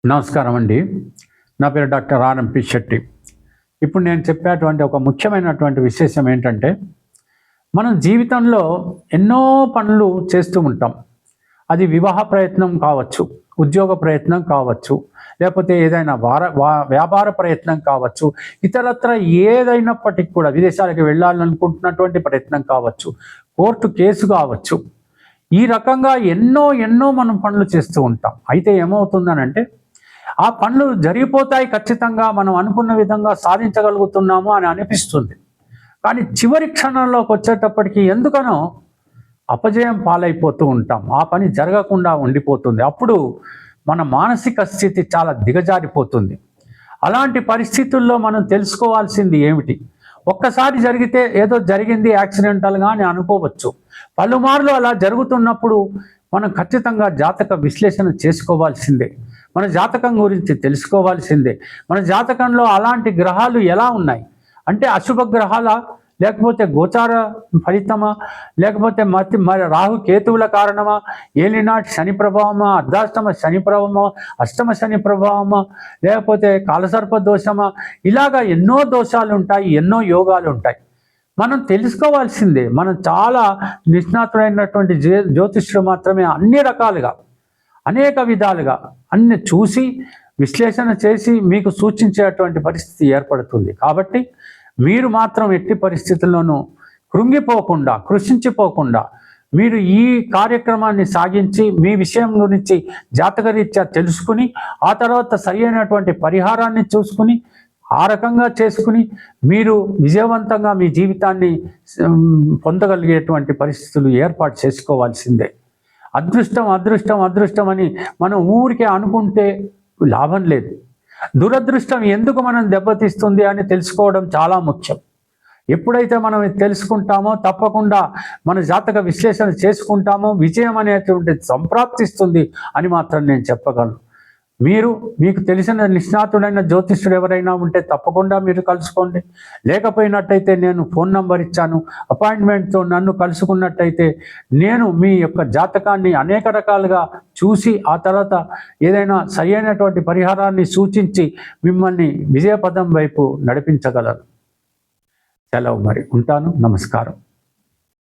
నమస్కారం అండి. నా పేరు డాక్టర్ ఆర్ఎంపి శెట్టి. ఇప్పుడు నేను చెప్పేటువంటి ఒక ముఖ్యమైనటువంటి విశేషం ఏంటంటే, మనం జీవితంలో ఎన్నో పనులు చేస్తూ ఉంటాం. అది వివాహ ప్రయత్నం కావచ్చు, ఉద్యోగ ప్రయత్నం కావచ్చు, లేకపోతే ఏదైనా వ్యాపార ప్రయత్నం కావచ్చు, ఇతరత్ర ఏదైనప్పటికీ కూడా విదేశాలకు వెళ్ళాలనుకుంటున్నటువంటి ప్రయత్నం కావచ్చు, కోర్టు కేసు కావచ్చు. ఈ రకంగా ఎన్నో మనం పనులు చేస్తూ ఉంటాం. అయితే ఏమవుతుందనంటే, ఆ పనులు జరిగిపోతాయి, ఖచ్చితంగా మనం అనుకున్న విధంగా సాధించగలుగుతున్నాము అని అనిపిస్తుంది. కానీ చివరి క్షణంలోకి వచ్చేటప్పటికి ఎందుకనో అపజయం పాలైపోతూ ఉంటాం. ఆ పని జరగకుండా ఉండిపోతుంది. అప్పుడు మన మానసిక స్థితి చాలా దిగజారిపోతుంది. అలాంటి పరిస్థితుల్లో మనం తెలుసుకోవాల్సింది ఏమిటి? ఒక్కసారి జరిగితే ఏదో జరిగింది యాక్సిడెంటల్గా అని అనుకోవచ్చు. పలుమార్లు అలా జరుగుతున్నప్పుడు మనం ఖచ్చితంగా జాతక విశ్లేషణ చేసుకోవాల్సిందే. మన జాతకం గురించి తెలుసుకోవాల్సిందే. మన జాతకంలో అలాంటి గ్రహాలు ఎలా ఉన్నాయి అంటే అశుభ గ్రహాల, లేకపోతే గోచార ఫలితమా, లేకపోతే మరి రాహు కేతువుల కారణమా, ఏలినాటి శని ప్రభావమా, అర్ధాష్టమ శని ప్రభావమా, అష్టమ శని ప్రభావమా, లేకపోతే కాలసర్ప దోషమా, ఇలాగా ఎన్నో దోషాలు ఉంటాయి, ఎన్నో యోగాలు ఉంటాయి. మనం తెలుసుకోవాల్సిందే. మనం చాలా నిష్ణాతుడైనటువంటి జ్యోతిష్యుడు మాత్రమే అన్ని రకాలుగా, అనేక విధాలుగా అన్ని చూసి విశ్లేషణ చేసి మీకు సూచించేటువంటి పరిస్థితి ఏర్పడుతుంది. కాబట్టి మీరు మాత్రం ఎట్టి పరిస్థితుల్లోనూ కృంగిపోకుండా, కృషించిపోకుండా మీరు ఈ కార్యక్రమాన్ని సాగించి మీ విషయం గురించి జాతకరీత్యా తెలుసుకుని, ఆ తర్వాత సరి అయినటువంటి పరిహారాన్ని చూసుకుని, ఆ రకంగా చేసుకుని మీరు విజయవంతంగా మీ జీవితాన్ని పొందగలిగేటువంటి పరిస్థితులు ఏర్పాటు చేసుకోవాల్సిందే. అదృష్టం అదృష్టం అదృష్టం అని మనం ఊరికే అనుకుంటే లాభం లేదు. దురదృష్టం ఎందుకు మనం దెబ్బతీస్తుంది అని తెలుసుకోవడం చాలా ముఖ్యం. ఎప్పుడైతే మనం ఇది తెలుసుకుంటామో తప్పకుండా మన జాతక విశ్లేషణ చేసుకుంటామో విజయం అనేటువంటిది సంప్రాప్తిస్తుంది అని మాత్రం నేను చెప్పగలను. మీకు తెలిసిన నిష్ణాతుడైన జ్యోతిష్యుడు ఎవరైనా ఉంటే తప్పకుండా మీరు కలుసుకోండి. లేకపోయినట్టయితే నేను ఫోన్ నంబర్ ఇచ్చాను. అపాయింట్మెంట్తో నన్ను కలుసుకున్నట్టయితే నేను మీ యొక్క జాతకాన్ని అనేక రకాలుగా చూసి ఆ తర్వాత ఏదైనా సరి అయినటువంటి పరిహారాన్ని సూచించి మిమ్మల్ని విజయపదం వైపు నడిపించగలను. సెలవు మరి, ఉంటాను. నమస్కారం.